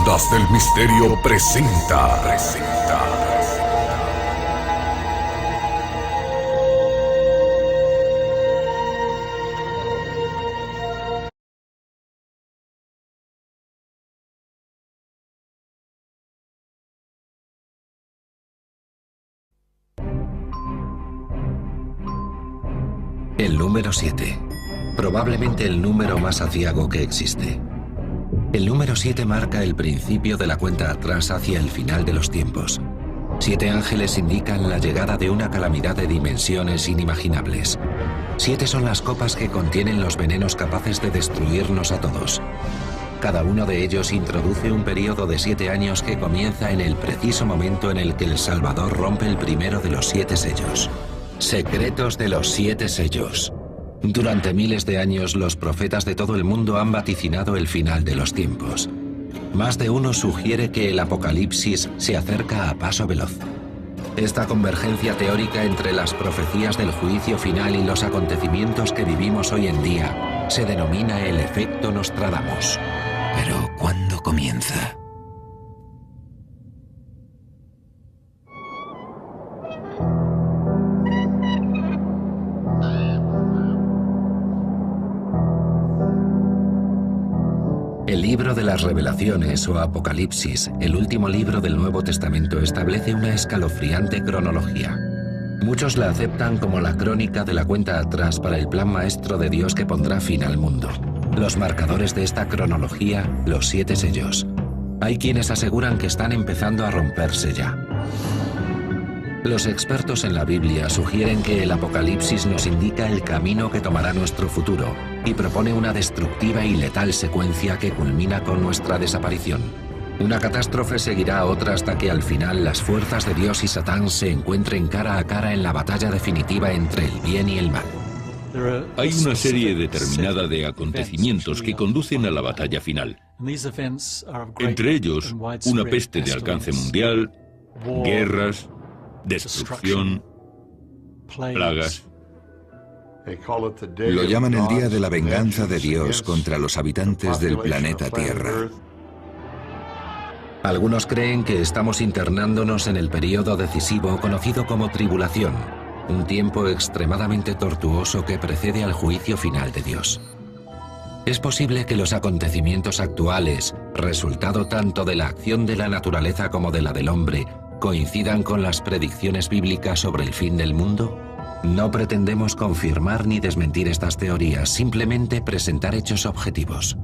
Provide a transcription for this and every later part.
Ondas del Misterio presenta. El número 7. Probablemente el número más aciago que existe. El número 7 marca el principio de la cuenta atrás hacia el final de los tiempos. 7 ángeles indican la llegada de una calamidad de dimensiones inimaginables. 7 son las copas que contienen los venenos capaces de destruirnos a todos. Cada uno de ellos introduce un periodo de 7 años que comienza en el preciso momento en el que el Salvador rompe el primero de los 7 sellos. Secretos de los 7 sellos. Durante miles de años, los profetas de todo el mundo han vaticinado el final de los tiempos. Más de uno sugiere que el apocalipsis se acerca a paso veloz. Esta convergencia teórica entre las profecías del juicio final y los acontecimientos que vivimos hoy en día se denomina el efecto Nostradamus. Pero, ¿cuándo comienza? El libro de las Revelaciones o Apocalipsis, el último libro del Nuevo Testamento, establece una escalofriante cronología. Muchos la aceptan como la crónica de la cuenta atrás para el plan maestro de Dios que pondrá fin al mundo. Los marcadores de esta cronología, los 7 sellos. Hay quienes aseguran que están empezando a romperse ya. Los expertos en la Biblia sugieren que el Apocalipsis nos indica el camino que tomará nuestro futuro y propone una destructiva y letal secuencia que culmina con nuestra desaparición. Una catástrofe seguirá a otra hasta que al final las fuerzas de Dios y Satán se encuentren cara a cara en la batalla definitiva entre el bien y el mal. Hay una serie determinada de acontecimientos que conducen a la batalla final. Entre ellos, una peste de alcance mundial, guerras, destrucción, plagas. Lo llaman el día de la venganza de Dios contra los habitantes del planeta Tierra. Algunos creen que estamos internándonos en el periodo decisivo conocido como tribulación, un tiempo extremadamente tortuoso que precede al juicio final de Dios. Es posible que los acontecimientos actuales, resultado tanto de la acción de la naturaleza como de la del hombre, coincidan con las predicciones bíblicas sobre el fin del mundo. No pretendemos confirmar ni desmentir estas teorías, simplemente presentar hechos objetivos.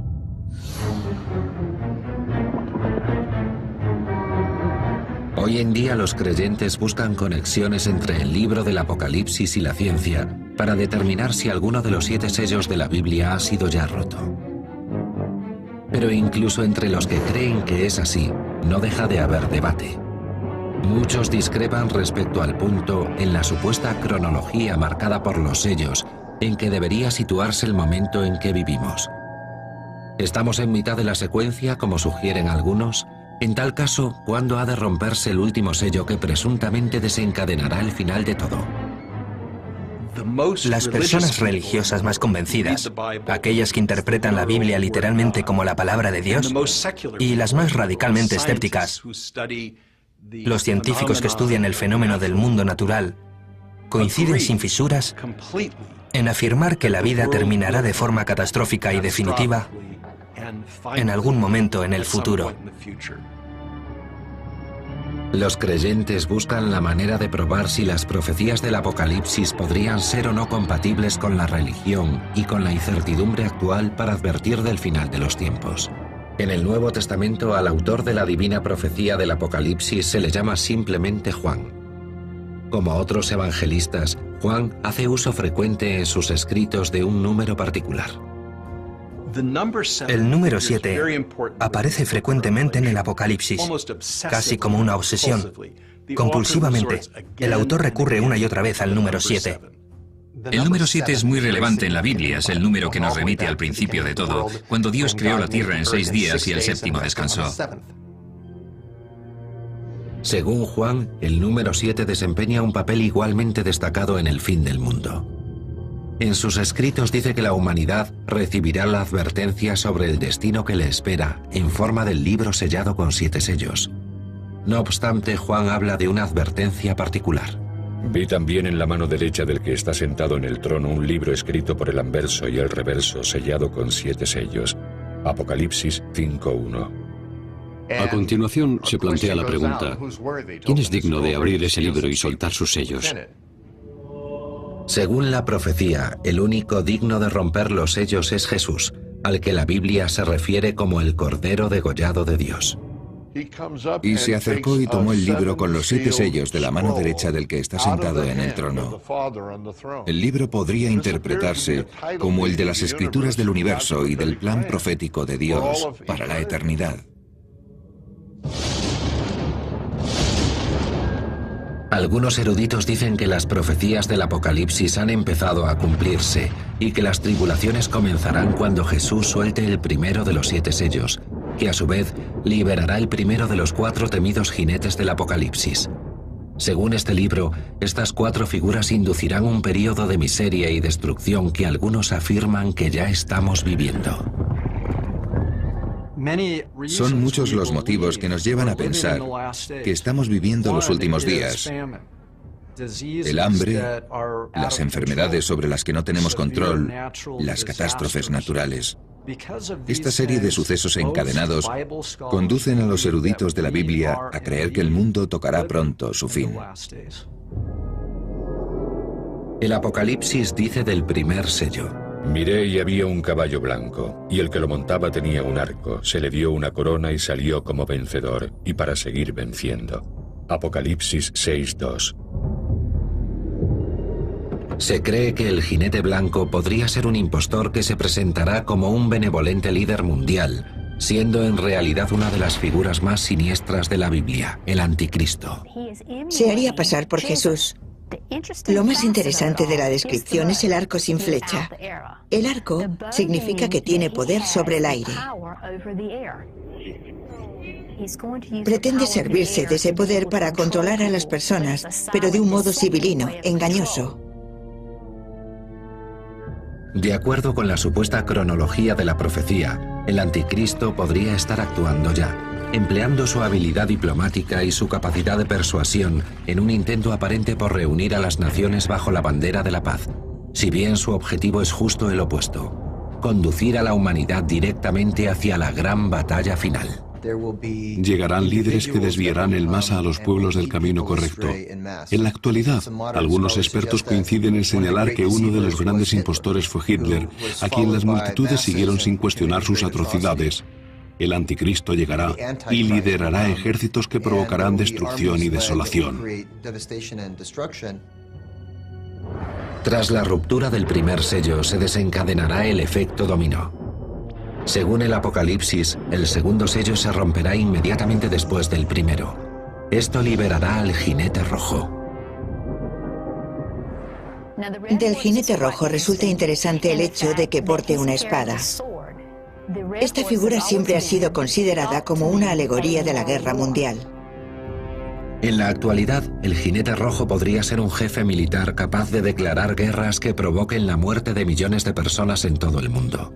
Hoy en día los creyentes buscan conexiones entre el libro del Apocalipsis y la ciencia para determinar si alguno de los 7 sellos de la Biblia ha sido ya roto. Pero incluso entre los que creen que es así, no deja de haber debate. Muchos discrepan respecto al punto en la supuesta cronología marcada por los sellos en que debería situarse el momento en que vivimos. ¿Estamos en mitad de la secuencia, como sugieren algunos? En tal caso, ¿cuándo ha de romperse el último sello que presuntamente desencadenará el final de todo? Las personas religiosas más convencidas, aquellas que interpretan la Biblia literalmente como la palabra de Dios, y las más radicalmente escépticas, los científicos que estudian el fenómeno del mundo natural, coinciden sin fisuras en afirmar que la vida terminará de forma catastrófica y definitiva en algún momento en el futuro. Los creyentes buscan la manera de probar si las profecías del Apocalipsis podrían ser o no compatibles con la religión y con la incertidumbre actual para advertir del final de los tiempos. En el Nuevo Testamento, al autor de la divina profecía del Apocalipsis se le llama simplemente Juan. Como otros evangelistas, Juan hace uso frecuente en sus escritos de un número particular. El número 7 aparece frecuentemente en el Apocalipsis, casi como una obsesión. Compulsivamente, el autor recurre una y otra vez al número 7. El número 7 es muy relevante en la Biblia, es el número que nos remite al principio de todo, cuando Dios creó la tierra en 6 días y el séptimo descansó. Según Juan, el número 7 desempeña un papel igualmente destacado en el fin del mundo. En sus escritos dice que la humanidad recibirá la advertencia sobre el destino que le espera en forma del libro sellado con 7 sellos. No obstante, Juan habla de una advertencia particular. Vi también en la mano derecha del que está sentado en el trono un libro escrito por el anverso y el reverso sellado con 7 sellos. Apocalipsis 5:1. A continuación se plantea la pregunta: ¿quién es digno de abrir ese libro y soltar sus sellos? Según la profecía, el único digno de romper los sellos es Jesús, al que la Biblia se refiere como el Cordero degollado de Dios. Y se acercó y tomó el libro con los 7 sellos de la mano derecha del que está sentado en el trono. El libro podría interpretarse como el de las escrituras del universo y del plan profético de Dios para la eternidad. Algunos eruditos dicen que las profecías del Apocalipsis han empezado a cumplirse y que las tribulaciones comenzarán cuando Jesús suelte el primero de los 7 sellos, que a su vez liberará el primero de los 4 temidos jinetes del Apocalipsis. Según este libro, estas 4 figuras inducirán un período de miseria y destrucción que algunos afirman que ya estamos viviendo. Son muchos los motivos que nos llevan a pensar que estamos viviendo los últimos días. El hambre, las enfermedades sobre las que no tenemos control, las catástrofes naturales. Esta serie de sucesos encadenados conducen a los eruditos de la Biblia a creer que el mundo tocará pronto su fin. El Apocalipsis dice del primer sello: Miré y había un caballo blanco, y el que lo montaba tenía un arco, se le dio una corona y salió como vencedor, y para seguir venciendo. Apocalipsis 6:2. Se cree que el jinete blanco podría ser un impostor que se presentará como un benevolente líder mundial, siendo en realidad una de las figuras más siniestras de la Biblia, el Anticristo. Se haría pasar por Jesús. Lo más interesante de la descripción es el arco sin flecha. El arco significa que tiene poder sobre el aire. Pretende servirse de ese poder para controlar a las personas, pero de un modo sibilino, engañoso. De acuerdo con la supuesta cronología de la profecía, el Anticristo podría estar actuando ya, empleando su habilidad diplomática y su capacidad de persuasión en un intento aparente por reunir a las naciones bajo la bandera de la paz, si bien su objetivo es justo el opuesto: conducir a la humanidad directamente hacia la gran batalla final. Llegarán líderes que desviarán en masa a los pueblos del camino correcto. En la actualidad, algunos expertos coinciden en señalar que uno de los grandes impostores fue Hitler, a quien las multitudes siguieron sin cuestionar sus atrocidades. El Anticristo llegará y liderará ejércitos que provocarán destrucción y desolación. Tras la ruptura del primer sello se desencadenará el efecto dominó. Según el Apocalipsis, el segundo sello se romperá inmediatamente después del primero. Esto liberará al jinete rojo. Del jinete rojo resulta interesante el hecho de que porte una espada. Esta figura siempre ha sido considerada como una alegoría de la guerra mundial. En la actualidad, el jinete rojo podría ser un jefe militar capaz de declarar guerras que provoquen la muerte de millones de personas en todo el mundo.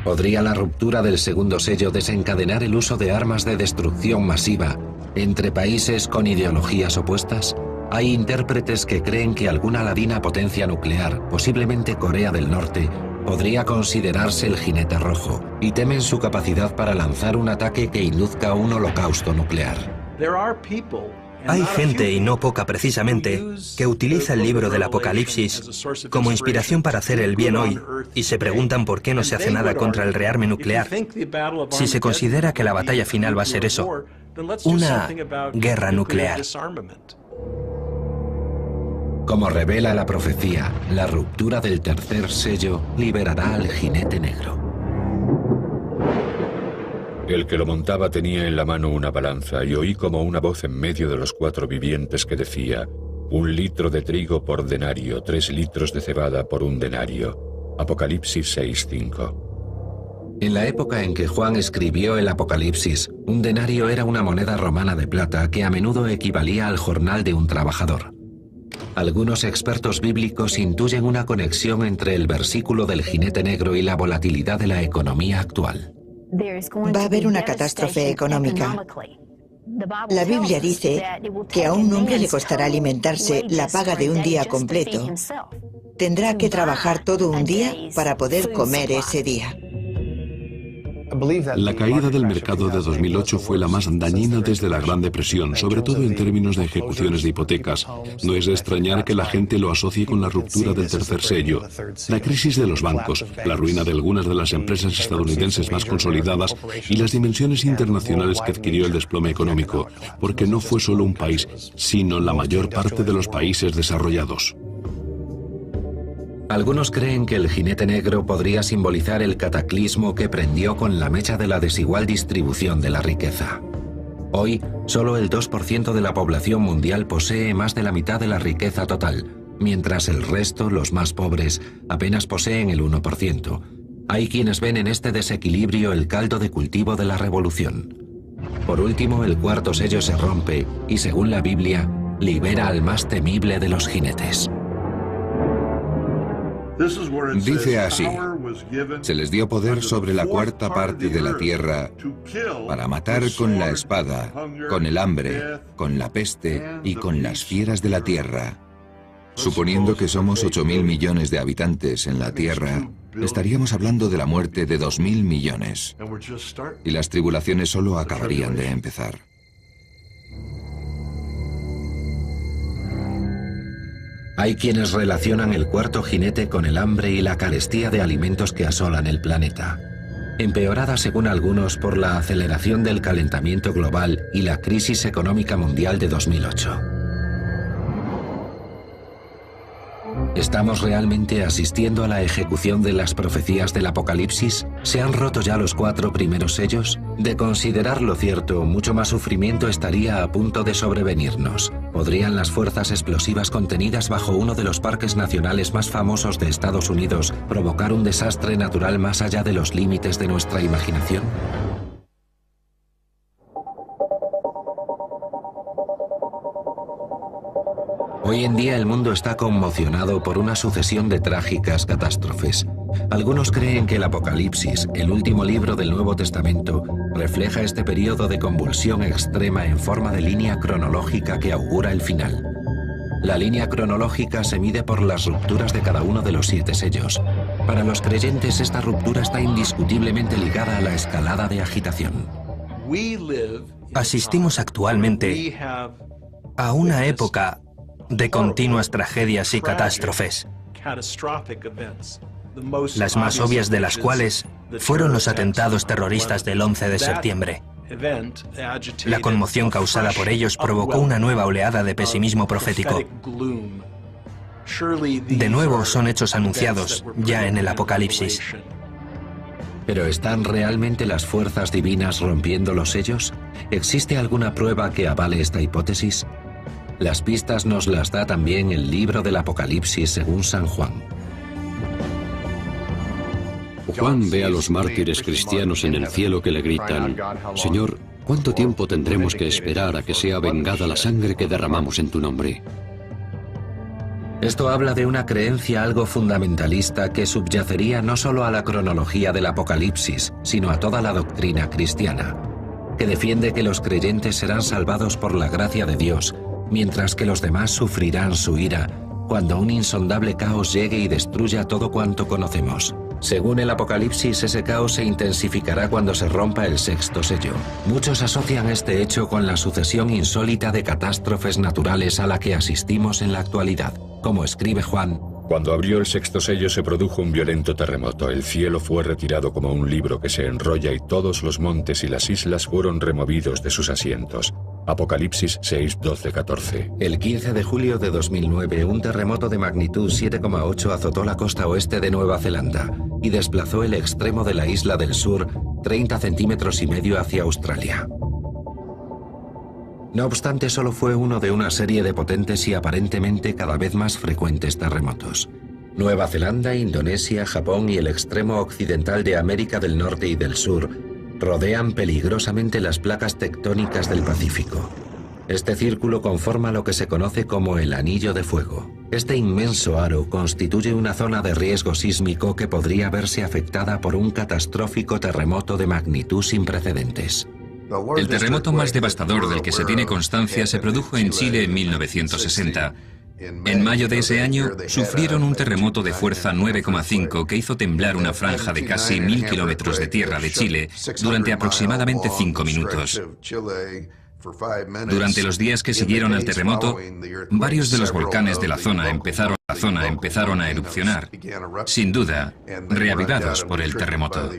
¿Podría la ruptura del segundo sello desencadenar el uso de armas de destrucción masiva entre países con ideologías opuestas? Hay intérpretes que creen que alguna ladina potencia nuclear, posiblemente Corea del Norte, podría considerarse el jinete rojo, y temen su capacidad para lanzar un ataque que induzca un holocausto nuclear. Hay gente, y no poca precisamente, que utiliza el libro del Apocalipsis como inspiración para hacer el bien hoy y se preguntan por qué no se hace nada contra el rearme nuclear. Si se considera que la batalla final va a ser eso, una guerra nuclear. Como revela la profecía, la ruptura del tercer sello liberará al jinete negro. El que lo montaba tenía en la mano una balanza y oí como una voz en medio de los 4 vivientes que decía: 1 litro de trigo por denario, 3 litros de cebada por 1 denario. Apocalipsis 6:5. En la época en que Juan escribió el Apocalipsis, un denario era una moneda romana de plata que a menudo equivalía al jornal de un trabajador. Algunos expertos bíblicos intuyen una conexión entre el versículo del jinete negro y la volatilidad de la economía actual. Va a haber una catástrofe económica. La Biblia dice que a un hombre le costará alimentarse la paga de un día completo. Tendrá que trabajar todo un día para poder comer ese día. La caída del mercado de 2008 fue la más dañina desde la Gran Depresión, sobre todo en términos de ejecuciones de hipotecas. No es de extrañar que la gente lo asocie con la ruptura del tercer sello, la crisis de los bancos, la ruina de algunas de las empresas estadounidenses más consolidadas y las dimensiones internacionales que adquirió el desplome económico, porque no fue solo un país, sino la mayor parte de los países desarrollados. Algunos creen que el jinete negro podría simbolizar el cataclismo que prendió con la mecha de la desigual distribución de la riqueza. Hoy, solo el 2% de la población mundial posee más de la mitad de la riqueza total, mientras el resto, los más pobres, apenas poseen el 1%. Hay quienes ven en este desequilibrio el caldo de cultivo de la revolución. Por último, el cuarto sello se rompe y, según la Biblia, libera al más temible de los jinetes. Dice así: se les dio poder sobre la cuarta parte de la tierra para matar con la espada, con el hambre, con la peste y con las fieras de la tierra. Suponiendo que somos 8.000 millones de habitantes en la tierra, estaríamos hablando de la muerte de 2.000 millones. Y las tribulaciones solo acabarían de empezar. Hay quienes relacionan el cuarto jinete con el hambre y la carestía de alimentos que asolan el planeta, empeorada según algunos por la aceleración del calentamiento global y la crisis económica mundial de 2008. ¿Estamos realmente asistiendo a la ejecución de las profecías del Apocalipsis? ¿Se han roto ya los 4 primeros sellos? De considerarlo cierto, mucho más sufrimiento estaría a punto de sobrevenirnos. ¿Podrían las fuerzas explosivas contenidas bajo uno de los parques nacionales más famosos de Estados Unidos provocar un desastre natural más allá de los límites de nuestra imaginación? Hoy en día el mundo está conmocionado por una sucesión de trágicas catástrofes. Algunos creen que el Apocalipsis, el último libro del Nuevo Testamento, refleja este periodo de convulsión extrema en forma de línea cronológica que augura el final. La línea cronológica se mide por las rupturas de cada uno de los 7 sellos. Para los creyentes, esta ruptura está indiscutiblemente ligada a la escalada de agitación. Asistimos actualmente a una época de continuas tragedias y catástrofes, las más obvias de las cuales fueron los atentados terroristas del 11 de septiembre. La conmoción causada por ellos provocó una nueva oleada de pesimismo profético. De nuevo son hechos anunciados ya en el Apocalipsis. ¿Pero están realmente las fuerzas divinas rompiendo los sellos? ¿Existe alguna prueba que avale esta hipótesis? Las pistas nos las da también el libro del Apocalipsis según San Juan. Juan ve a los mártires cristianos en el cielo que le gritan: Señor, ¿cuánto tiempo tendremos que esperar a que sea vengada la sangre que derramamos en tu nombre? Esto habla de una creencia algo fundamentalista que subyacería no solo a la cronología del Apocalipsis, sino a toda la doctrina cristiana, que defiende que los creyentes serán salvados por la gracia de Dios, mientras que los demás sufrirán su ira cuando un insondable caos llegue y destruya todo cuanto conocemos. Según el Apocalipsis, ese caos se intensificará cuando se rompa el 6º sello. Muchos asocian este hecho con la sucesión insólita de catástrofes naturales a la que asistimos en la actualidad. Como escribe Juan: cuando abrió el 6º sello se produjo un violento terremoto. El cielo fue retirado como un libro que se enrolla y todos los montes y las islas fueron removidos de sus asientos. Apocalipsis 6, 12, 14. El 15 de julio de 2009, un terremoto de magnitud 7,8 azotó la costa oeste de Nueva Zelanda y desplazó el extremo de la isla del sur 30,5 centímetros hacia Australia. No obstante, solo fue uno de una serie de potentes y aparentemente cada vez más frecuentes terremotos. Nueva Zelanda, Indonesia, Japón y el extremo occidental de América del Norte y del Sur rodean peligrosamente las placas tectónicas del Pacífico. Este círculo conforma lo que se conoce como el Anillo de Fuego. Este inmenso aro constituye una zona de riesgo sísmico que podría verse afectada por un catastrófico terremoto de magnitud sin precedentes. El terremoto más devastador del que se tiene constancia se produjo en Chile en 1960. En mayo de ese año sufrieron un terremoto de fuerza 9,5 que hizo temblar una franja de casi 1000 kilómetros de tierra de Chile durante aproximadamente 5 minutos. Durante los días que siguieron al terremoto, varios de los volcanes de la zona empezaron a erupcionar, sin duda, reavivados por el terremoto.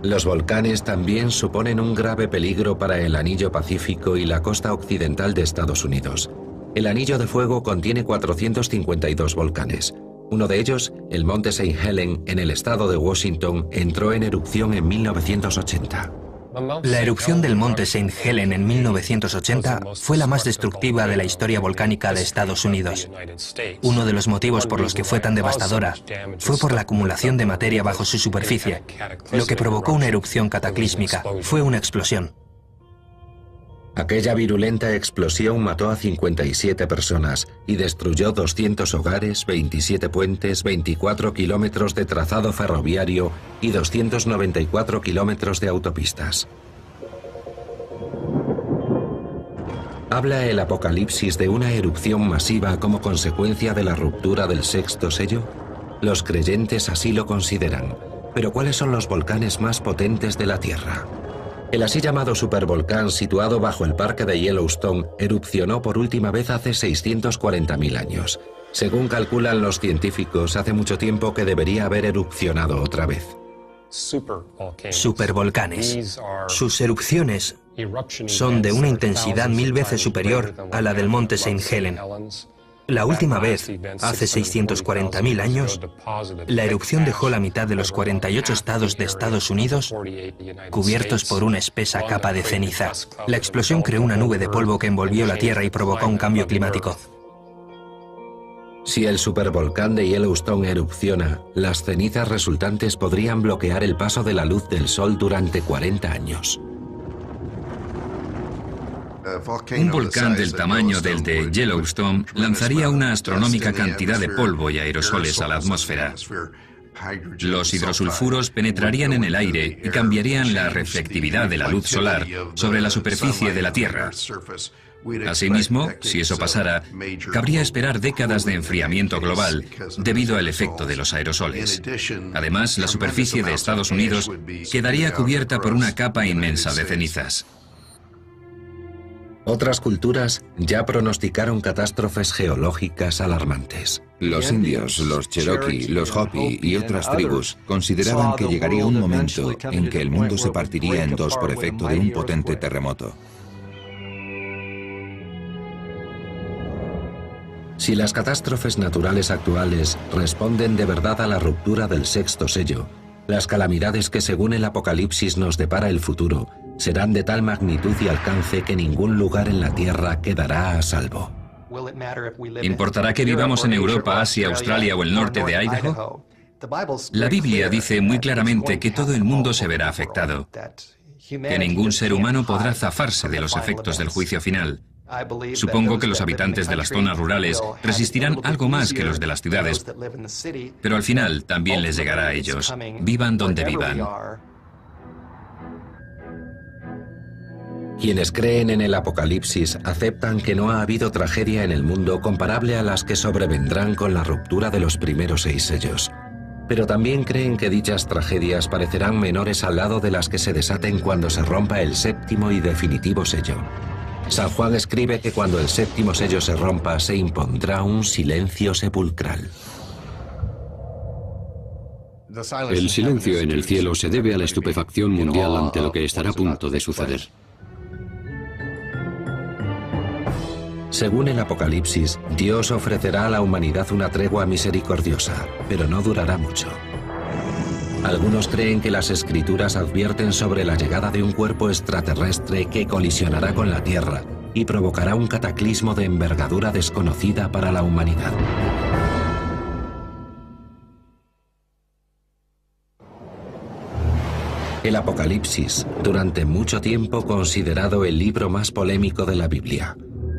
Los volcanes también suponen un grave peligro para el Anillo Pacífico y la costa occidental de Estados Unidos. El Anillo de Fuego contiene 452 volcanes. Uno de ellos, el Monte St. Helen, en el estado de Washington, entró en erupción en 1980. La erupción del monte St. Helen en 1980 fue la más destructiva de la historia volcánica de Estados Unidos. Uno de los motivos por los que fue tan devastadora fue por la acumulación de materia bajo su superficie. Lo que provocó una erupción cataclísmica fue una explosión. Aquella virulenta explosión mató a 57 personas y destruyó 200 hogares, 27 puentes, 24 kilómetros de trazado ferroviario y 294 kilómetros de autopistas. ¿Habla el Apocalipsis de una erupción masiva como consecuencia de la ruptura del sexto sello? Los creyentes así lo consideran. Pero ¿cuáles son los volcanes más potentes de la Tierra? El así llamado supervolcán, situado bajo el parque de Yellowstone, erupcionó por última vez hace 640.000 años. Según calculan los científicos, hace mucho tiempo que debería haber erupcionado otra vez. Supervolcanes. Sus erupciones son de una intensidad 1000 veces superior a la del monte St. Helen. La última vez, hace 640.000 años, la erupción dejó la mitad de los 48 estados de Estados Unidos cubiertos por una espesa capa de ceniza. La explosión creó una nube de polvo que envolvió la Tierra y provocó un cambio climático. Si el supervolcán de Yellowstone erupciona, las cenizas resultantes podrían bloquear el paso de la luz del Sol durante 40 años. Un volcán del tamaño del de Yellowstone lanzaría una astronómica cantidad de polvo y aerosoles a la atmósfera. Los hidrosulfuros penetrarían en el aire y cambiarían la reflectividad de la luz solar sobre la superficie de la Tierra. Asimismo, si eso pasara, cabría esperar décadas de enfriamiento global debido al efecto de los aerosoles. Además, la superficie de Estados Unidos quedaría cubierta por una capa inmensa de cenizas. Otras culturas ya pronosticaron catástrofes geológicas alarmantes. Los indios, los cherokee, los hopi y otras tribus consideraban que llegaría un momento en que el mundo se partiría en dos por efecto de un potente terremoto. Si las catástrofes naturales actuales responden de verdad a la ruptura del sexto sello, las calamidades que según el Apocalipsis nos depara el futuro serán de tal magnitud y alcance que ningún lugar en la Tierra quedará a salvo. ¿Importará que vivamos en Europa, Asia, Australia o el norte de Idaho? La Biblia dice muy claramente que todo el mundo se verá afectado, que ningún ser humano podrá zafarse de los efectos del juicio final. Supongo que los habitantes de las zonas rurales resistirán algo más que los de las ciudades, pero al final también les llegará a ellos, vivan donde vivan. Quienes creen en el Apocalipsis aceptan que no ha habido tragedia en el mundo comparable a las que sobrevendrán con la ruptura de los primeros 6 sellos. Pero también creen que dichas tragedias parecerán menores al lado de las que se desaten cuando se rompa el séptimo y definitivo sello. San Juan escribe que cuando el séptimo sello se rompa se impondrá un silencio sepulcral. El silencio en el cielo se debe a la estupefacción mundial ante lo que estará a punto de suceder. Según el Apocalipsis, Dios ofrecerá a la humanidad una tregua misericordiosa, pero no durará mucho. Algunos creen que las Escrituras advierten sobre la llegada de un cuerpo extraterrestre que colisionará con la Tierra y provocará un cataclismo de envergadura desconocida para la humanidad. El Apocalipsis, durante mucho tiempo considerado el libro más polémico de la Biblia.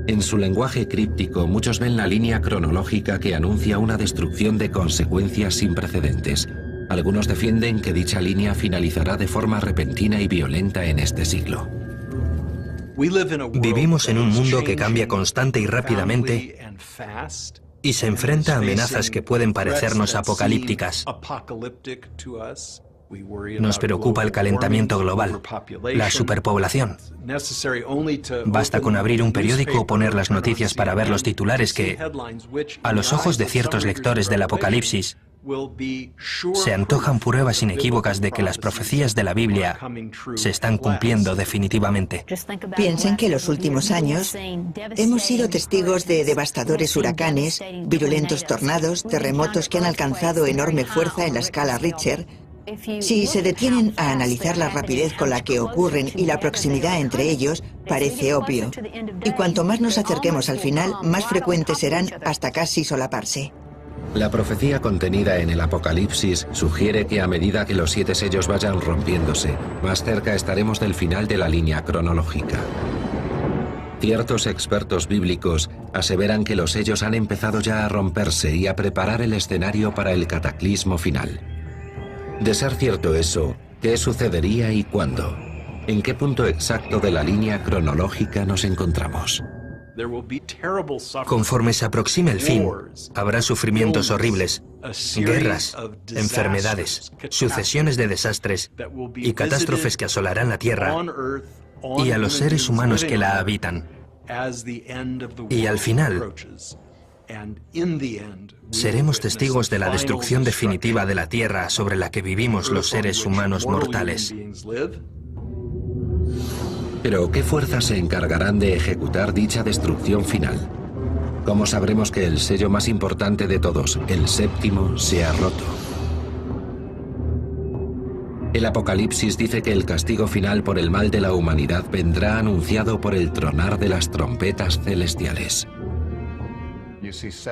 En su lenguaje críptico, muchos ven la línea cronológica que anuncia una destrucción de consecuencias sin precedentes. Algunos defienden que dicha línea finalizará de forma repentina y violenta en este siglo. Vivimos en un mundo que cambia constante y rápidamente y se enfrenta a amenazas que pueden parecernos apocalípticas. Nos preocupa el calentamiento global, la superpoblación. Basta con abrir un periódico o poner las noticias para ver los titulares que, a los ojos de ciertos lectores del Apocalipsis, se antojan pruebas inequívocas de que las profecías de la Biblia se están cumpliendo definitivamente. Piensen que en los últimos años hemos sido testigos de devastadores huracanes, virulentos tornados, terremotos que han alcanzado enorme fuerza en la escala Richter. Si se detienen a analizar la rapidez con la que ocurren y la proximidad entre ellos, parece obvio. Y cuanto más nos acerquemos al final, más frecuentes serán hasta casi solaparse. La profecía contenida en el Apocalipsis sugiere que a medida que los 7 sellos vayan rompiéndose, más cerca estaremos del final de la línea cronológica. Ciertos expertos bíblicos aseveran que los sellos han empezado ya a romperse y a preparar el escenario para el cataclismo final. De ser cierto eso, ¿qué sucedería y cuándo? ¿En qué punto exacto de la línea cronológica nos encontramos? Conforme se aproxime el fin, habrá sufrimientos horribles, guerras, enfermedades, sucesiones de desastres y catástrofes que asolarán la Tierra y a los seres humanos que la habitan. Y al final, seremos testigos de la destrucción definitiva de la Tierra sobre la que vivimos los seres humanos mortales. Pero, ¿qué fuerzas se encargarán de ejecutar dicha destrucción final? ¿Cómo sabremos que el sello más importante de todos, el séptimo, se ha roto? El Apocalipsis dice que el castigo final por el mal de la humanidad vendrá anunciado por el tronar de las trompetas celestiales.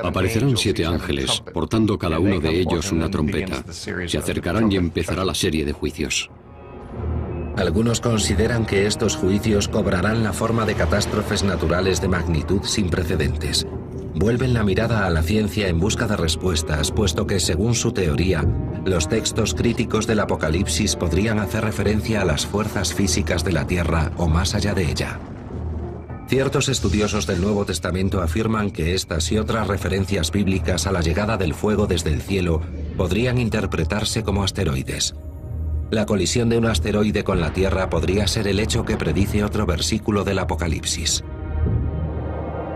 Aparecerán 7 ángeles, portando cada uno de ellos una trompeta. Se acercarán y empezará la serie de juicios. Algunos consideran que estos juicios cobrarán la forma de catástrofes naturales de magnitud sin precedentes. Vuelven la mirada a la ciencia en busca de respuestas, puesto que, según su teoría, los textos críticos del Apocalipsis podrían hacer referencia a las fuerzas físicas de la Tierra o más allá de ella. Ciertos estudiosos del Nuevo Testamento afirman que estas y otras referencias bíblicas a la llegada del fuego desde el cielo podrían interpretarse como asteroides. La colisión de un asteroide con la Tierra podría ser el hecho que predice otro versículo del Apocalipsis.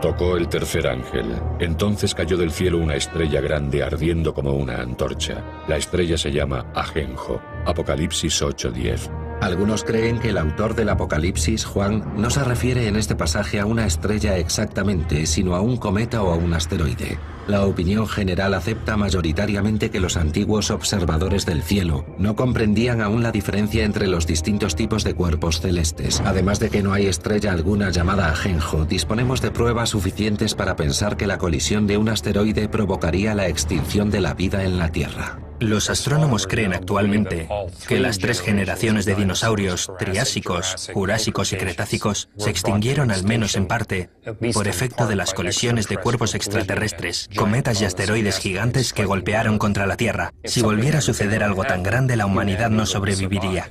Tocó el tercer ángel. Entonces cayó del cielo una estrella grande ardiendo como una antorcha. La estrella se llama Ajenjo. Apocalipsis 8:10. Algunos creen que el autor del Apocalipsis, Juan, no se refiere en este pasaje a una estrella exactamente, sino a un cometa o a un asteroide. La opinión general acepta mayoritariamente que los antiguos observadores del cielo no comprendían aún la diferencia entre los distintos tipos de cuerpos celestes. Además de que no hay estrella alguna llamada Ajenjo, disponemos de pruebas suficientes para pensar que la colisión de un asteroide provocaría la extinción de la vida en la Tierra. Los astrónomos creen actualmente que las 3 generaciones de dinosaurios, triásicos, jurásicos y cretácicos, se extinguieron al menos en parte por efecto de las colisiones de cuerpos extraterrestres, cometas y asteroides gigantes que golpearon contra la Tierra. Si volviera a suceder algo tan grande, la humanidad no sobreviviría.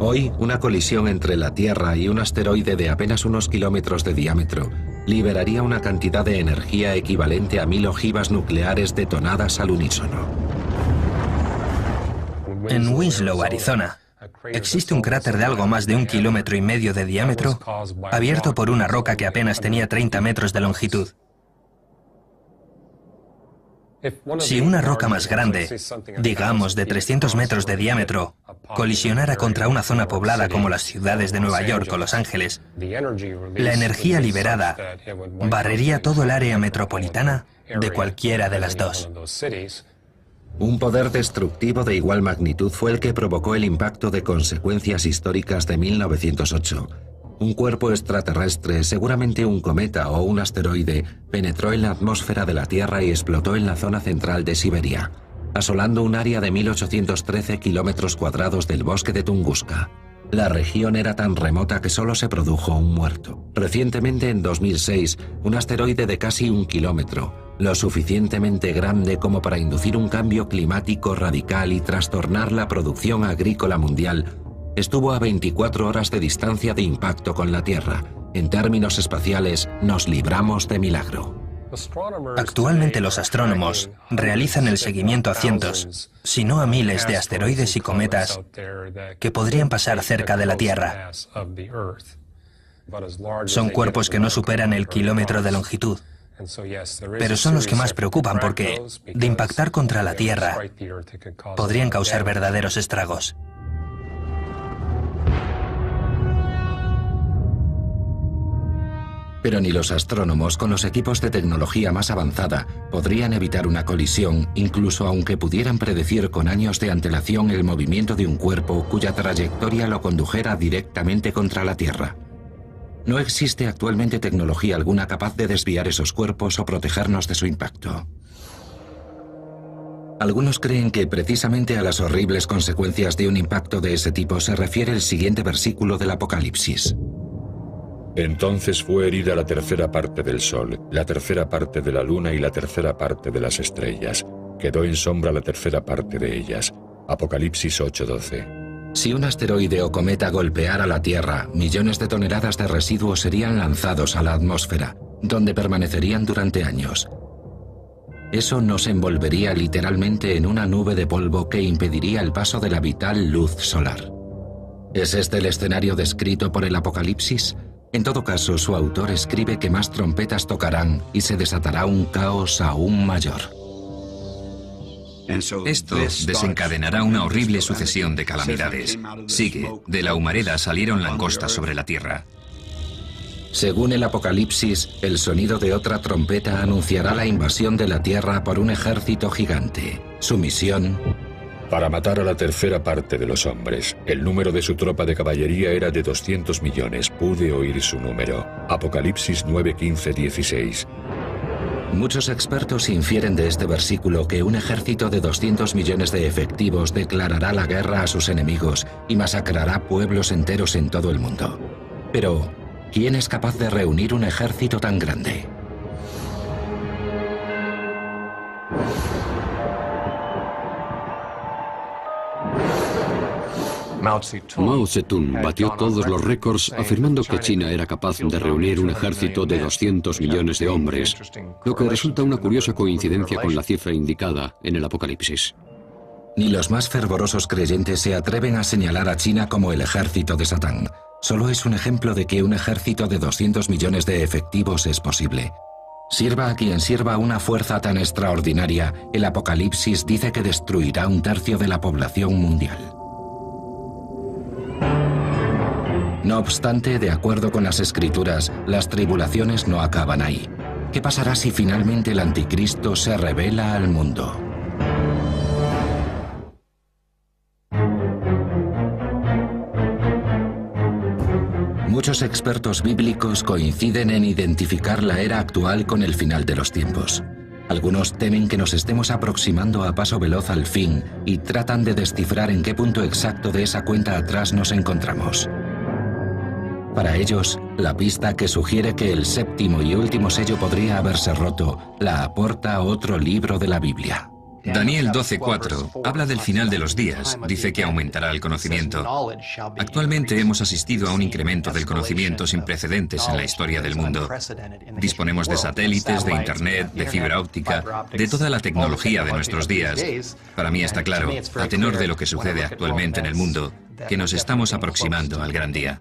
Hoy, una colisión entre la Tierra y un asteroide de apenas unos kilómetros de diámetro liberaría una cantidad de energía equivalente a 1000 ojivas nucleares detonadas al unísono. En Winslow, Arizona, existe un cráter de algo más de 1,5 kilómetros de diámetro, abierto por una roca que apenas tenía 30 metros de longitud. Si una roca más grande, digamos de 300 metros de diámetro, colisionara contra una zona poblada como las ciudades de Nueva York o Los Ángeles, la energía liberada barrería todo el área metropolitana de cualquiera de las dos. Un poder destructivo de igual magnitud fue el que provocó el impacto de consecuencias históricas de 1908. Un cuerpo extraterrestre, seguramente un cometa o un asteroide, penetró en la atmósfera de la Tierra y explotó en la zona central de Siberia. asolando un área de 1.813 kilómetros cuadrados del bosque de Tunguska. La región era tan remota que solo se produjo un muerto. Recientemente, en 2006, un asteroide de casi 1 kilómetro, lo suficientemente grande como para inducir un cambio climático radical y trastornar la producción agrícola mundial, estuvo a 24 horas de distancia de impacto con la Tierra. En términos espaciales, nos libramos de milagro. Actualmente los astrónomos realizan el seguimiento a cientos, si no a miles de asteroides y cometas que podrían pasar cerca de la Tierra. Son cuerpos que no superan el kilómetro de longitud, pero son los que más preocupan porque, de impactar contra la Tierra, podrían causar verdaderos estragos. Pero ni los astrónomos con los equipos de tecnología más avanzada podrían evitar una colisión, incluso aunque pudieran predecir con años de antelación el movimiento de un cuerpo cuya trayectoria lo condujera directamente contra la Tierra. No existe actualmente tecnología alguna capaz de desviar esos cuerpos o protegernos de su impacto. Algunos creen que precisamente a las horribles consecuencias de un impacto de ese tipo se refiere el siguiente versículo del Apocalipsis. Entonces fue herida la tercera parte del sol, la tercera parte de la luna y la tercera parte de las estrellas. Quedó en sombra la tercera parte de ellas. Apocalipsis 8:12. Si un asteroide o cometa golpeara la Tierra, millones de toneladas de residuos serían lanzados a la atmósfera, donde permanecerían durante años. Eso nos envolvería literalmente en una nube de polvo que impediría el paso de la vital luz solar. ¿Es este el escenario descrito por el Apocalipsis? En todo caso, su autor escribe que más trompetas tocarán y se desatará un caos aún mayor. Esto desencadenará una horrible sucesión de calamidades. Sigue, de la humareda salieron langostas sobre la tierra. Según el Apocalipsis, el sonido de otra trompeta anunciará la invasión de la Tierra por un ejército gigante. Su misión: para matar a la tercera parte de los hombres. El número de su tropa de caballería era de 200 millones. Pude oír su número. Apocalipsis 9:15-16. Muchos expertos infieren de este versículo que un ejército de 200 millones de efectivos declarará la guerra a sus enemigos y masacrará pueblos enteros en todo el mundo. Pero, ¿quién es capaz de reunir un ejército tan grande? Mao Zedong batió todos los récords afirmando que China era capaz de reunir un ejército de 200 millones de hombres, lo que resulta una curiosa coincidencia con la cifra indicada en el Apocalipsis. Ni los más fervorosos creyentes se atreven a señalar a China como el ejército de Satán. Solo es un ejemplo de que un ejército de 200 millones de efectivos es posible. Sirva a quien sirva una fuerza tan extraordinaria, el Apocalipsis dice que destruirá 1/3 de la población mundial. No obstante, de acuerdo con las Escrituras, las tribulaciones no acaban ahí. ¿Qué pasará si finalmente el anticristo se revela al mundo? Muchos expertos bíblicos coinciden en identificar la era actual con el final de los tiempos. Algunos temen que nos estemos aproximando a paso veloz al fin y tratan de descifrar en qué punto exacto de esa cuenta atrás nos encontramos. Para ellos, la pista que sugiere que el séptimo y último sello podría haberse roto la aporta otro libro de la Biblia. Daniel 12:4 habla del final de los días, dice que aumentará el conocimiento. Actualmente hemos asistido a un incremento del conocimiento sin precedentes en la historia del mundo. Disponemos de satélites, de internet, de fibra óptica, de toda la tecnología de nuestros días. Para mí está claro, a tenor de lo que sucede actualmente en el mundo, que nos estamos aproximando al gran día.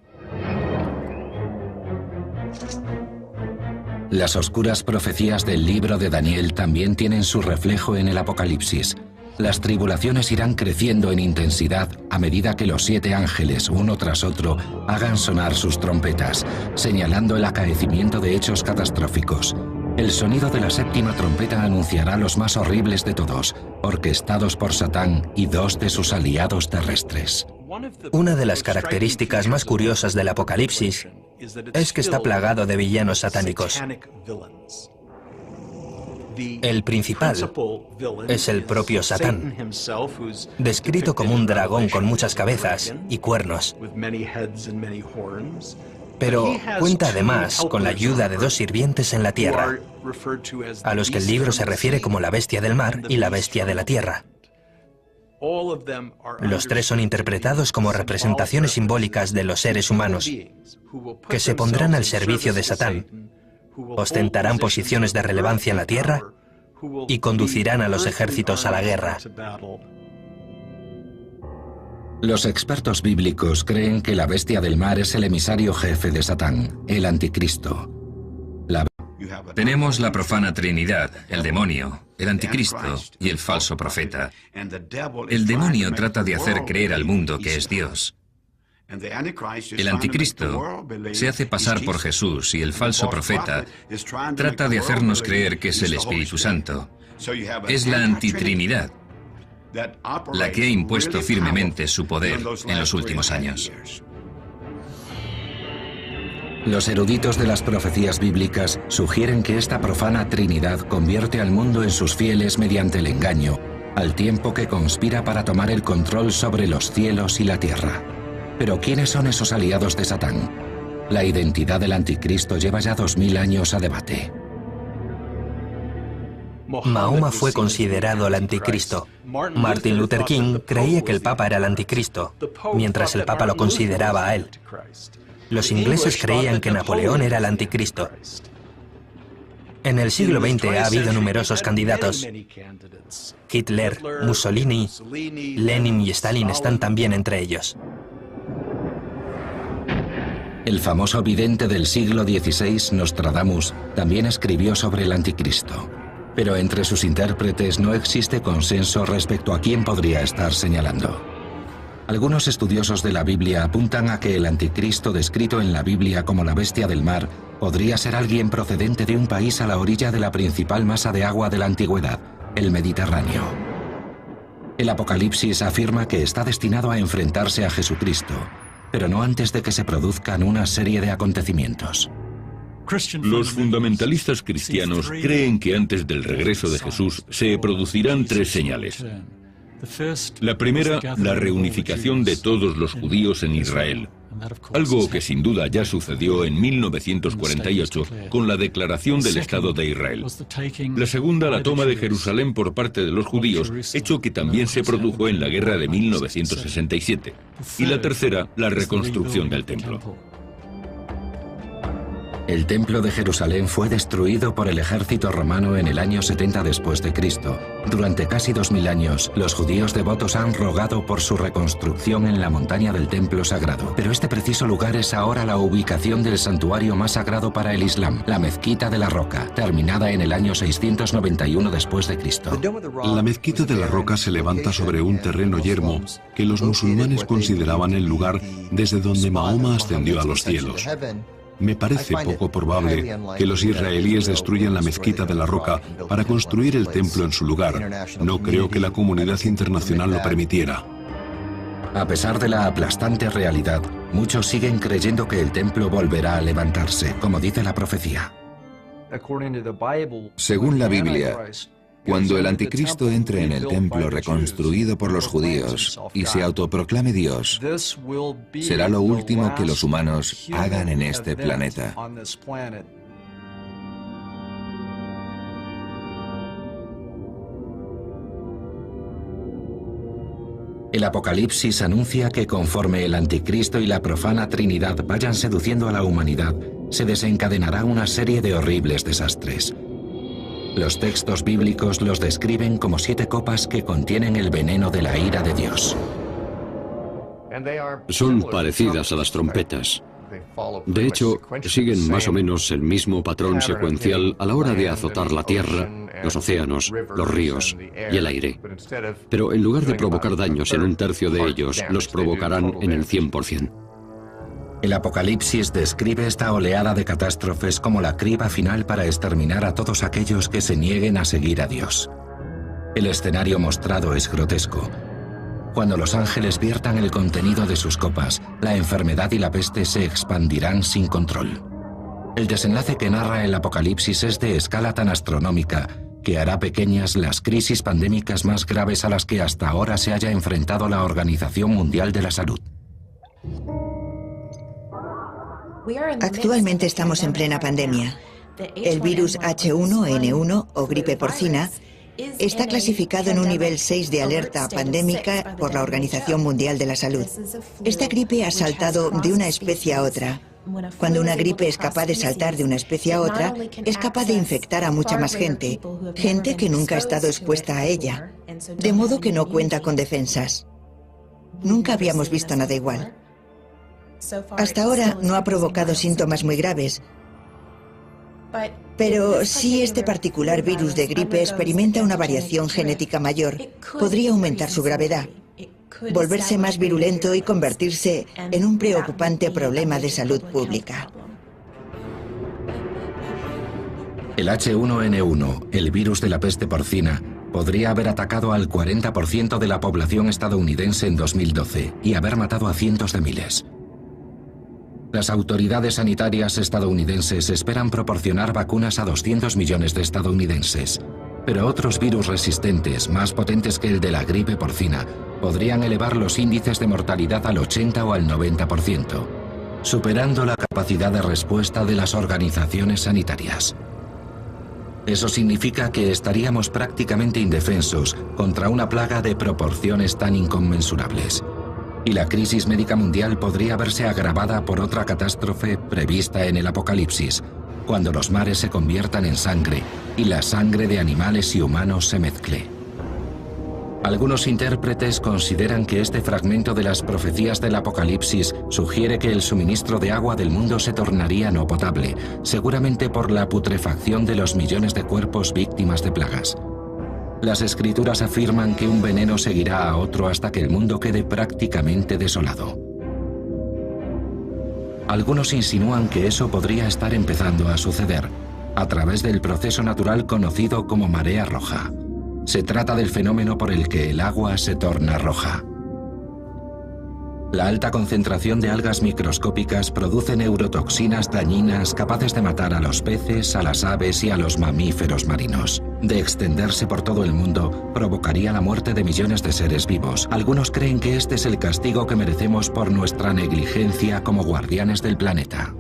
Las oscuras profecías del libro de Daniel también tienen su reflejo en el Apocalipsis. Las tribulaciones irán creciendo en intensidad a medida que los 7 ángeles, uno tras otro, hagan sonar sus trompetas, señalando el acaecimiento de hechos catastróficos. El sonido de la séptima trompeta anunciará los más horribles de todos, orquestados por Satán y 2 de sus aliados terrestres. Una de las características más curiosas del Apocalipsis es que está plagado de villanos satánicos. El principal es el propio Satán, descrito como un dragón con muchas cabezas y cuernos. Pero cuenta además con la ayuda de dos sirvientes en la tierra, a los que el libro se refiere como la bestia del mar y la bestia de la tierra. Los tres son interpretados como representaciones simbólicas de los seres humanos, que se pondrán al servicio de Satán, ostentarán posiciones de relevancia en la tierra y conducirán a los ejércitos a la guerra. Los expertos bíblicos creen que la bestia del mar es el emisario jefe de Satán, el anticristo. Tenemos la profana Trinidad, el demonio, el anticristo y el falso profeta. El demonio trata de hacer creer al mundo que es Dios. El anticristo se hace pasar por Jesús y el falso profeta trata de hacernos creer que es el Espíritu Santo. Es la antitrinidad la que ha impuesto firmemente su poder en los últimos años. Los eruditos de las profecías bíblicas sugieren que esta profana Trinidad convierte al mundo en sus fieles mediante el engaño, al tiempo que conspira para tomar el control sobre los cielos y la tierra. Pero ¿quiénes son esos aliados de Satán? La identidad del anticristo lleva ya 2000 años a debate. Mahoma fue considerado el anticristo. Martin Luther King creía que el Papa era el anticristo, mientras el Papa lo consideraba a él. Los ingleses creían que Napoleón era el anticristo. En el siglo XX ha habido numerosos candidatos. Hitler, Mussolini, Lenin y Stalin están también entre ellos. El famoso vidente del siglo XVI, Nostradamus, también escribió sobre el anticristo. Pero entre sus intérpretes no existe consenso respecto a quién podría estar señalando. Algunos estudiosos de la Biblia apuntan a que el anticristo descrito en la Biblia como la bestia del mar podría ser alguien procedente de un país a la orilla de la principal masa de agua de la antigüedad, el Mediterráneo. El Apocalipsis afirma que está destinado a enfrentarse a Jesucristo, pero no antes de que se produzcan una serie de acontecimientos. Los fundamentalistas cristianos creen que antes del regreso de Jesús se producirán 3 señales. La primera, la reunificación de todos los judíos en Israel, algo que sin duda ya sucedió en 1948 con la declaración del Estado de Israel. La segunda, la toma de Jerusalén por parte de los judíos, hecho que también se produjo en la guerra de 1967. Y la tercera, la reconstrucción del templo. El templo de Jerusalén fue destruido por el ejército romano en el año 70 después de Cristo. Durante casi 2000 años, los judíos devotos han rogado por su reconstrucción en la montaña del templo sagrado. Pero este preciso lugar es ahora la ubicación del santuario más sagrado para el Islam, la Mezquita de la Roca, terminada en el año 691 después de Cristo. La Mezquita de la Roca se levanta sobre un terreno yermo que los musulmanes consideraban el lugar desde donde Mahoma ascendió a los cielos. Me parece poco probable que los israelíes destruyan la Mezquita de la Roca para construir el templo en su lugar. No creo que la comunidad internacional lo permitiera. A pesar de la aplastante realidad, muchos siguen creyendo que el templo volverá a levantarse, como dice la profecía. Según la Biblia, cuando el anticristo entre en el templo reconstruido por los judíos y se autoproclame Dios, será lo último que los humanos hagan en este planeta. El Apocalipsis anuncia que conforme el anticristo y la profana Trinidad vayan seduciendo a la humanidad, se desencadenará una serie de horribles desastres. Los textos bíblicos los describen como 7 copas que contienen el veneno de la ira de Dios. Son parecidas a las trompetas. De hecho, siguen más o menos el mismo patrón secuencial a la hora de azotar la tierra, los océanos, los ríos y el aire. Pero en lugar de provocar daños en 1/3 de ellos, los provocarán en el 100%. El Apocalipsis describe esta oleada de catástrofes como la criba final para exterminar a todos aquellos que se nieguen a seguir a Dios. El escenario mostrado es grotesco. Cuando los ángeles viertan el contenido de sus copas, la enfermedad y la peste se expandirán sin control. El desenlace que narra el Apocalipsis es de escala tan astronómica que hará pequeñas las crisis pandémicas más graves a las que hasta ahora se haya enfrentado la Organización Mundial de la Salud. Actualmente estamos en plena pandemia. El virus H1N1 o gripe porcina está clasificado en un nivel 6 de alerta pandémica por la Organización Mundial de la Salud. Esta gripe ha saltado de una especie a otra. Cuando una gripe es capaz de saltar de una especie a otra, es capaz de infectar a mucha más gente, gente que nunca ha estado expuesta a ella, de modo que no cuenta con defensas. Nunca habíamos visto nada igual. Hasta ahora no ha provocado síntomas muy graves, pero si este particular virus de gripe experimenta una variación genética mayor, podría aumentar su gravedad, volverse más virulento y convertirse en un preocupante problema de salud pública. El H1N1, el virus de la peste porcina, podría haber atacado al 40% de la población estadounidense en 2012 y haber matado a cientos de miles. Las autoridades sanitarias estadounidenses esperan proporcionar vacunas a 200 millones de estadounidenses, pero otros virus resistentes, más potentes que el de la gripe porcina, podrían elevar los índices de mortalidad al 80 o al 90%, superando la capacidad de respuesta de las organizaciones sanitarias. Eso significa que estaríamos prácticamente indefensos contra una plaga de proporciones tan inconmensurables. Y la crisis médica mundial podría verse agravada por otra catástrofe prevista en el Apocalipsis, cuando los mares se conviertan en sangre y la sangre de animales y humanos se mezcle. Algunos intérpretes consideran que este fragmento de las profecías del Apocalipsis sugiere que el suministro de agua del mundo se tornaría no potable, seguramente por la putrefacción de los millones de cuerpos víctimas de plagas. Las escrituras afirman que un veneno seguirá a otro hasta que el mundo quede prácticamente desolado. Algunos insinúan que eso podría estar empezando a suceder, a través del proceso natural conocido como marea roja. Se trata del fenómeno por el que el agua se torna roja. La alta concentración de algas microscópicas produce neurotoxinas dañinas capaces de matar a los peces, a las aves y a los mamíferos marinos. De extenderse por todo el mundo, provocaría la muerte de millones de seres vivos. Algunos creen que este es el castigo que merecemos por nuestra negligencia como guardianes del planeta.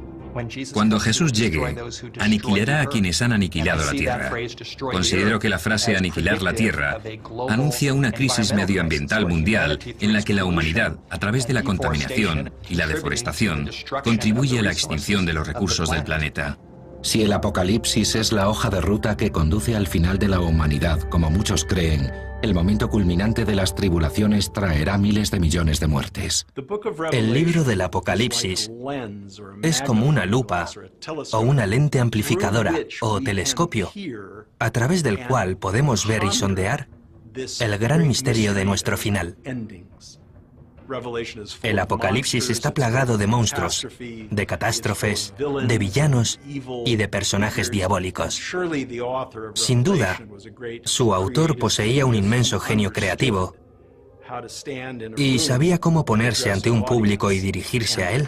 Cuando Jesús llegue, aniquilará a quienes han aniquilado la tierra. Considero que la frase aniquilar la tierra anuncia una crisis medioambiental mundial en la que la humanidad, a través de la contaminación y la deforestación, contribuye a la extinción de los recursos del planeta. Si el Apocalipsis es la hoja de ruta que conduce al final de la humanidad, como muchos creen, el momento culminante de las tribulaciones traerá miles de millones de muertes. El libro del Apocalipsis es como una lupa o una lente amplificadora o telescopio, a través del cual podemos ver y sondear el gran misterio de nuestro final. El Apocalipsis está plagado de monstruos, de catástrofes, de villanos y de personajes diabólicos. Sin duda, su autor poseía un inmenso genio creativo y sabía cómo ponerse ante un público y dirigirse a él,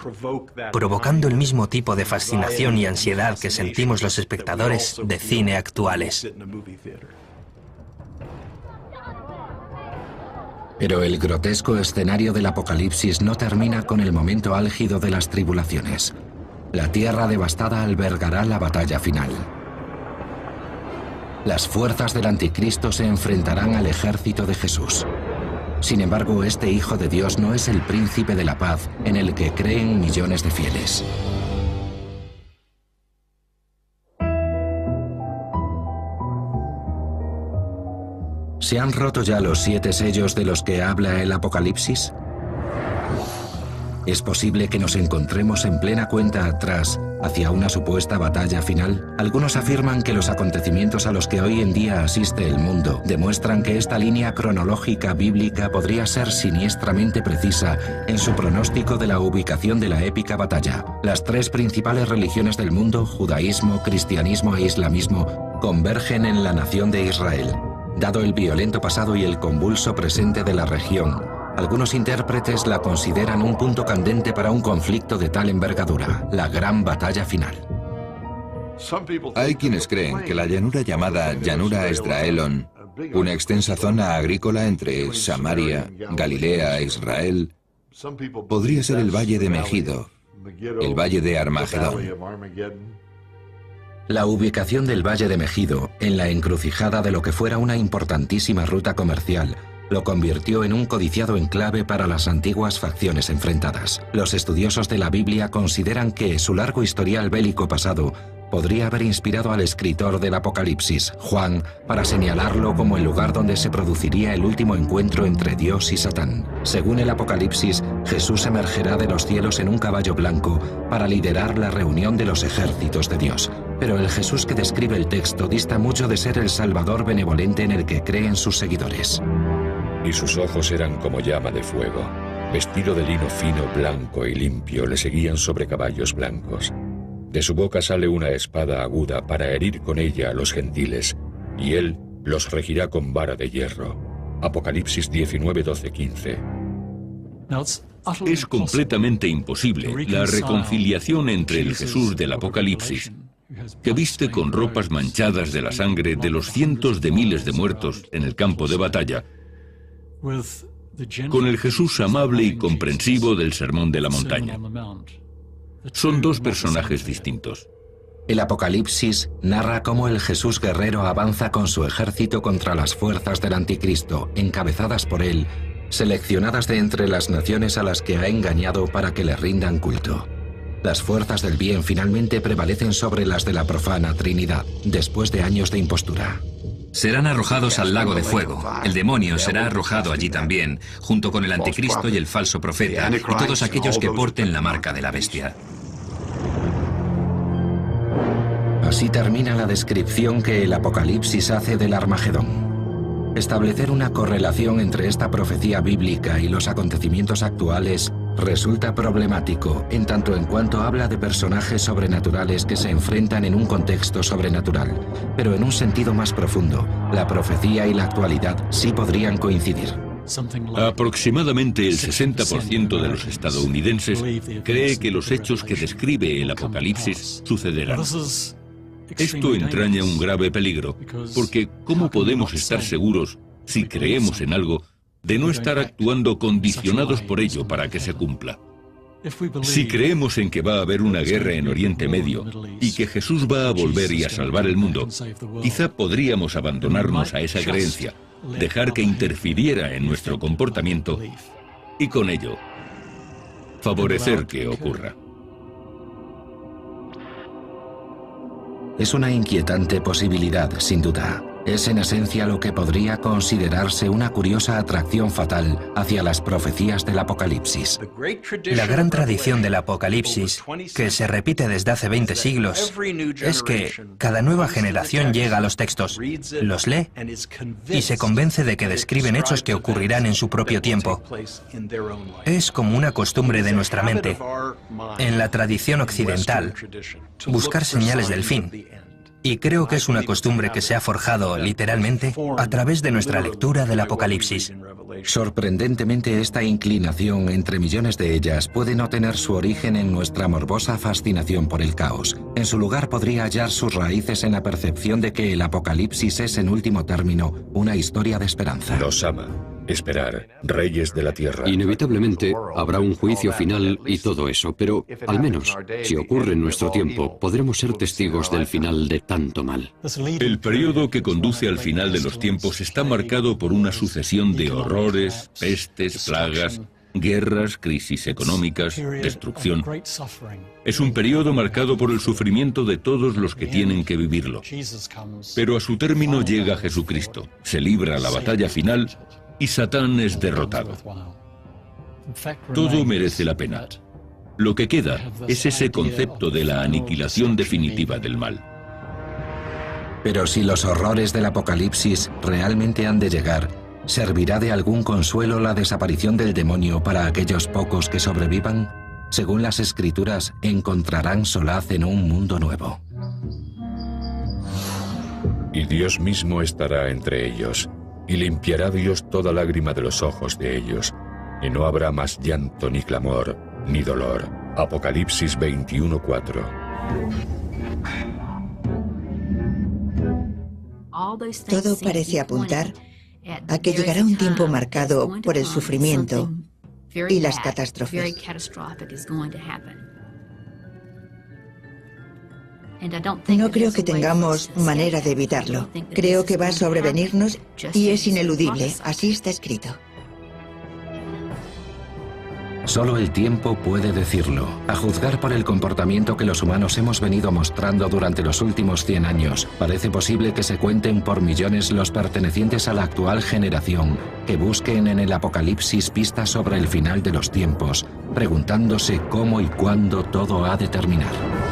provocando el mismo tipo de fascinación y ansiedad que sentimos los espectadores de cine actuales. Pero el grotesco escenario del Apocalipsis no termina con el momento álgido de las tribulaciones. La tierra devastada albergará la batalla final. Las fuerzas del anticristo se enfrentarán al ejército de Jesús. Sin embargo, este Hijo de Dios no es el príncipe de la paz en el que creen millones de fieles. ¿Se han roto ya los 7 sellos de los que habla el Apocalipsis? ¿Es posible que nos encontremos en plena cuenta atrás hacia una supuesta batalla final? Algunos afirman que los acontecimientos a los que hoy en día asiste el mundo demuestran que esta línea cronológica bíblica podría ser siniestramente precisa en su pronóstico de la ubicación de la épica batalla. Las 3 principales religiones del mundo, judaísmo, cristianismo e islamismo, convergen en la nación de Israel. Dado el violento pasado y el convulso presente de la región, algunos intérpretes la consideran un punto candente para un conflicto de tal envergadura, la gran batalla final. Hay quienes creen que la llanura llamada Llanura Esdraelon, una extensa zona agrícola entre Samaria, Galilea e Israel, podría ser el valle de Megido, el valle de Armagedón. La ubicación del Valle de Megido, en la encrucijada de lo que fuera una importantísima ruta comercial, lo convirtió en un codiciado enclave para las antiguas facciones enfrentadas. Los estudiosos de la Biblia consideran que su largo historial bélico pasado podría haber inspirado al escritor del Apocalipsis, Juan, para señalarlo como el lugar donde se produciría el último encuentro entre Dios y Satán. Según el Apocalipsis, Jesús emergerá de los cielos en un caballo blanco para liderar la reunión de los ejércitos de Dios. Pero el Jesús que describe el texto dista mucho de ser el Salvador benevolente en el que creen sus seguidores. Y sus ojos eran como llama de fuego. Vestido de lino fino, blanco y limpio, le seguían sobre caballos blancos. De su boca sale una espada aguda para herir con ella a los gentiles, y él los regirá con vara de hierro. Apocalipsis 19, 12, 15. Es completamente imposible la reconciliación entre el Jesús del Apocalipsis, que viste con ropas manchadas de la sangre de los cientos de miles de muertos en el campo de batalla, con el Jesús amable y comprensivo del Sermón de la Montaña. Son dos personajes distintos. El Apocalipsis narra cómo el Jesús guerrero avanza con su ejército contra las fuerzas del Anticristo, encabezadas por él, seleccionadas de entre las naciones a las que ha engañado para que le rindan culto. Las fuerzas del bien finalmente prevalecen sobre las de la profana Trinidad, después de años de impostura. Serán arrojados al lago de fuego. El demonio será arrojado allí también, junto con el anticristo y el falso profeta, y todos aquellos que porten la marca de la bestia. Así termina la descripción que el Apocalipsis hace del Armagedón. Establecer una correlación entre esta profecía bíblica y los acontecimientos actuales resulta problemático, en tanto en cuanto habla de personajes sobrenaturales que se enfrentan en un contexto sobrenatural. Pero en un sentido más profundo, la profecía y la actualidad sí podrían coincidir. Aproximadamente el 60% de los estadounidenses cree que los hechos que describe el Apocalipsis sucederán. Esto entraña un grave peligro, porque ¿cómo podemos estar seguros, si creemos en algo, de no estar actuando condicionados por ello para que se cumpla? Si creemos en que va a haber una guerra en Oriente Medio y que Jesús va a volver y a salvar el mundo, quizá podríamos abandonarnos a esa creencia, dejar que interfiriera en nuestro comportamiento y con ello favorecer que ocurra. Es una inquietante posibilidad, sin duda. Es en esencia lo que podría considerarse una curiosa atracción fatal hacia las profecías del Apocalipsis. La gran tradición del Apocalipsis, que se repite desde hace 20 siglos, es que cada nueva generación llega a los textos, los lee y se convence de que describen hechos que ocurrirán en su propio tiempo. Es como una costumbre de nuestra mente, en la tradición occidental, buscar señales del fin. Y creo que es una costumbre que se ha forjado, literalmente, a través de nuestra lectura del Apocalipsis. Sorprendentemente, esta inclinación, entre millones de ellas, puede no tener su origen en nuestra morbosa fascinación por el caos. En su lugar podría hallar sus raíces en la percepción de que el Apocalipsis es, en último término, una historia de esperanza. Los ama. Esperar, reyes de la tierra. Inevitablemente habrá un juicio final y todo eso, pero al menos, si ocurre en nuestro tiempo, podremos ser testigos del final de tanto mal. El periodo que conduce al final de los tiempos está marcado por una sucesión de horrores, pestes, plagas, guerras, crisis económicas, destrucción. Es un periodo marcado por el sufrimiento de todos los que tienen que vivirlo. Pero a su término llega Jesucristo, se libra la batalla final y Satán es derrotado. Todo merece la pena. Lo que queda es ese concepto de la aniquilación definitiva del mal. Pero si los horrores del Apocalipsis realmente han de llegar, ¿servirá de algún consuelo la desaparición del demonio para aquellos pocos que sobrevivan? Según las Escrituras, encontrarán solaz en un mundo nuevo. Y Dios mismo estará entre ellos, y limpiará Dios toda lágrima de los ojos de ellos, y no habrá más llanto ni clamor, ni dolor. Apocalipsis 21:4. Todo parece apuntar a que llegará un tiempo marcado por el sufrimiento y las catástrofes. No creo que tengamos manera de evitarlo. Creo que va a sobrevenirnos y es ineludible. Así está escrito. Solo el tiempo puede decirlo. A juzgar por el comportamiento que los humanos hemos venido mostrando durante los últimos 100 años, parece posible que se cuenten por millones los pertenecientes a la actual generación, que busquen en el Apocalipsis pistas sobre el final de los tiempos, preguntándose cómo y cuándo todo ha de terminar.